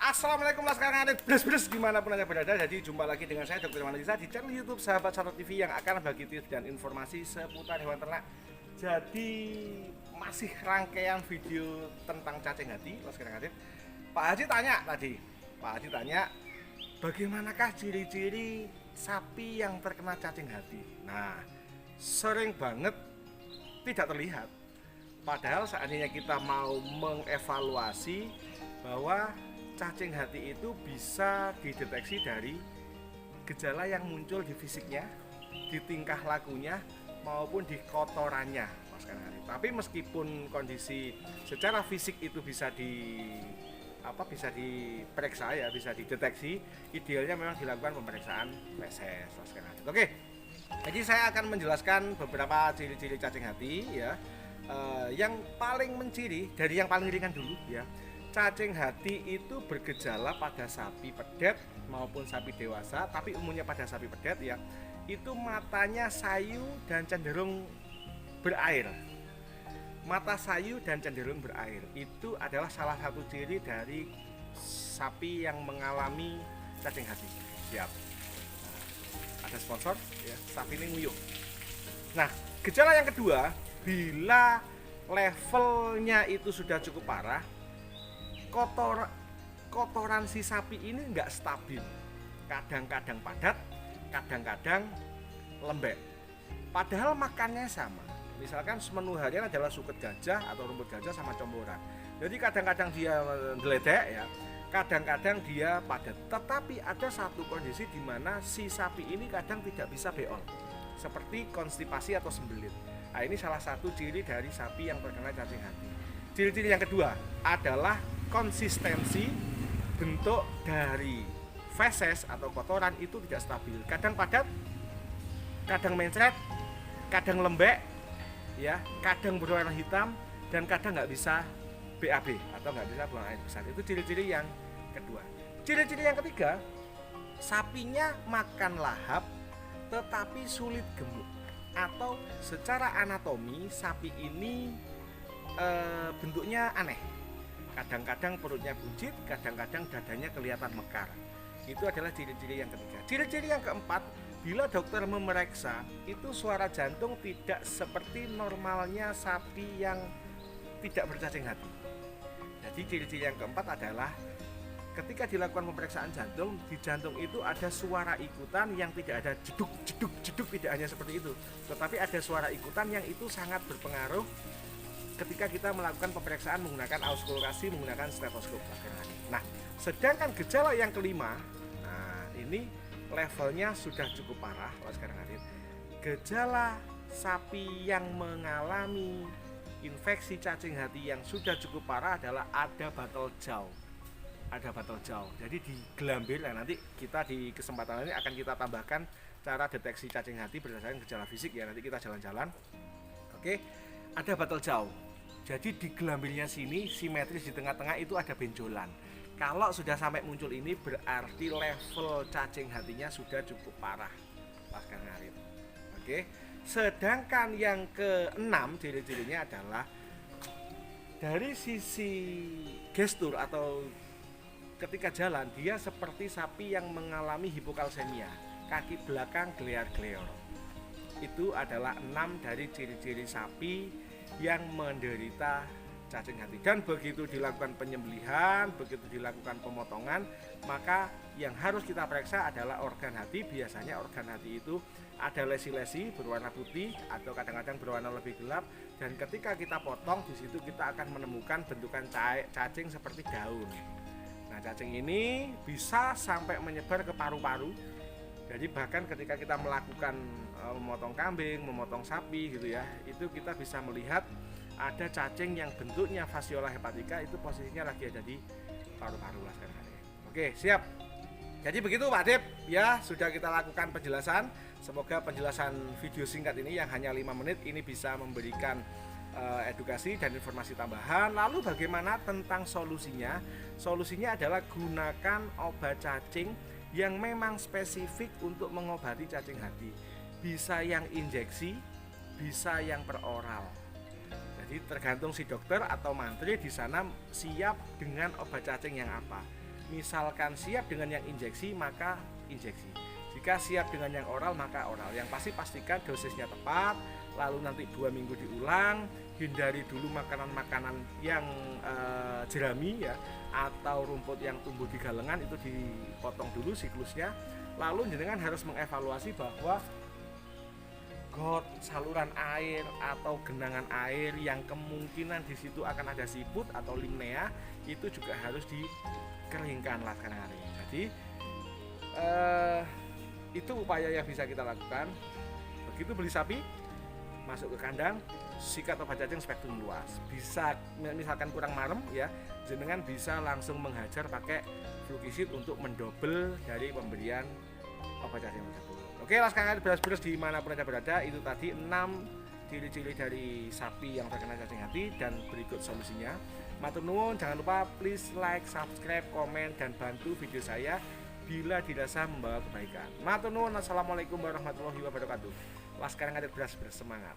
Assalamualaikum laskar ngarit bres dimanapun anda berada. Jadi jumpa lagi dengan saya Dr. Manisa di channel YouTube Sahabat Satu TV yang akan bagi tips dan informasi seputar hewan ternak. Jadi masih rangkaian video tentang cacing hati laskar ngarit. Pak Haji tanya bagaimanakah ciri-ciri sapi yang terkena cacing hati. Nah, sering banget tidak terlihat. Padahal seandainya kita mau mengevaluasi bahwa cacing hati itu bisa dideteksi dari gejala yang muncul di fisiknya, di tingkah lakunya maupun di kotorannya, Mas Kanari. Tapi meskipun kondisi secara fisik itu bisa diperiksa ya, bisa dideteksi, idealnya memang dilakukan pemeriksaan feses, Mas Kanari. Oke. Jadi saya akan menjelaskan beberapa ciri-ciri cacing hati ya. Yang paling menciri dari yang paling ringan dulu ya. Cacing hati itu bergejala pada sapi pedet maupun sapi dewasa, tapi umumnya pada sapi pedet ya, itu matanya sayu dan cenderung berair. Mata sayu dan cenderung berair itu adalah salah satu ciri dari sapi yang mengalami cacing hati. Siap. Ada sponsor ya, sapi ini nguyuh. Nah, gejala yang kedua, bila levelnya itu sudah cukup parah, kotoran si sapi ini nggak stabil, kadang-kadang padat, kadang-kadang lembek, padahal makannya sama. Misalkan menu harian adalah suket gajah atau rumput gajah sama comboran, jadi kadang-kadang dia geledek ya, kadang-kadang dia padat. Tetapi ada satu kondisi di mana si sapi ini kadang tidak bisa beol, seperti konstipasi atau sembelit. Nah, ini salah satu ciri dari sapi yang terkena cacing hati. Ciri-ciri yang kedua adalah konsistensi bentuk dari feses atau kotoran itu tidak stabil, kadang padat, kadang mencret, kadang lembek ya, kadang berwarna hitam, dan kadang nggak bisa BAB atau nggak bisa buang air besar. Itu ciri-ciri yang kedua. Ciri-ciri yang ketiga, sapinya makan lahap tetapi sulit gemuk, atau secara anatomi sapi ini bentuknya aneh. Kadang-kadang perutnya buncit, kadang-kadang dadanya kelihatan mekar. Itu adalah ciri-ciri yang ketiga. Ciri-ciri yang keempat, bila dokter memeriksa, itu suara jantung tidak seperti normalnya sapi yang tidak bercacing hati. Jadi ciri-ciri yang keempat adalah ketika dilakukan pemeriksaan jantung, di jantung itu ada suara ikutan yang tidak ada jeduk, tidak hanya seperti itu, tetapi ada suara ikutan yang itu sangat berpengaruh ketika kita melakukan pemeriksaan menggunakan auskultasi, menggunakan stetoskop. Nah, sedangkan gejala yang kelima, nah ini levelnya sudah cukup parah kalau sekarang hadir. Gejala sapi yang mengalami infeksi cacing hati yang sudah cukup parah adalah ada batal jaw. Ada batal jaw. Jadi di gelambir, nah nanti kita di kesempatan ini akan kita tambahkan cara deteksi cacing hati berdasarkan gejala fisik ya, nanti kita jalan-jalan. Oke, ada batal jaw. Jadi di gelambirnya sini simetris, di tengah-tengah itu ada benjolan. Kalau sudah sampai muncul ini berarti level cacing hatinya sudah cukup parah, pasca ngarit. Oke. Sedangkan yang keenam ciri-cirinya adalah dari sisi gestur atau ketika jalan dia seperti sapi yang mengalami hipokalsemia, kaki belakang gelear-geleor. Itu adalah 6 dari ciri-ciri sapi yang menderita cacing hati. Dan begitu dilakukan penyembelihan, begitu dilakukan pemotongan, maka yang harus kita periksa adalah organ hati. Biasanya organ hati itu ada lesi-lesi berwarna putih atau kadang-kadang berwarna lebih gelap, dan ketika kita potong di situ kita akan menemukan bentukan cacing seperti daun. Nah, cacing ini bisa sampai menyebar ke paru-paru. Jadi bahkan ketika kita melakukan memotong kambing, memotong sapi gitu ya, itu kita bisa melihat ada cacing yang bentuknya fasciola hepatica, itu posisinya lagi ada di paru-paru lah sekarang. Oke, siap. Jadi begitu Pak Dip, ya sudah kita lakukan penjelasan. Semoga penjelasan video singkat ini yang hanya 5 menit ini bisa memberikan edukasi dan informasi tambahan. Lalu bagaimana tentang solusinya? Solusinya adalah gunakan obat cacing yang memang spesifik untuk mengobati cacing hati. Bisa yang injeksi, bisa yang peroral. Jadi tergantung si dokter atau mantri di sana siap dengan obat cacing yang apa. Misalkan siap dengan yang injeksi, maka injeksi. Jika siap dengan yang oral, maka oral. Yang pasti pastikan dosisnya tepat. Lalu nanti 2 minggu diulang. Hindari dulu makanan-makanan yang jerami ya, atau rumput yang tumbuh di galengan, itu dipotong dulu siklusnya. Lalu jenengan harus mengevaluasi bahwa got, saluran air atau genangan air yang kemungkinan di situ akan ada siput atau limnea, itu juga harus dikeringkan lah sekarang hari. Jadi itu upaya yang bisa kita lakukan. Begitu beli sapi, masuk ke kandang, sikat obat cacing spektrum luas. Bisa misalkan kurang marem ya, jenengan bisa langsung menghajar pakai flukisid untuk mendobel dari pemberian obat cacing tersebut. Oke, laskar beras-beras dimanapun Anda berada, itu tadi 6 ciri-ciri dari sapi yang terkena cacing hati dan berikut solusinya. Matur nuwun, jangan lupa please like, subscribe, komen, dan bantu video saya bila dirasa membawa kebaikan. Matur nuwun, assalamualaikum warahmatullahi wabarakatuh. Laskar Ngarit Beras bersemangat.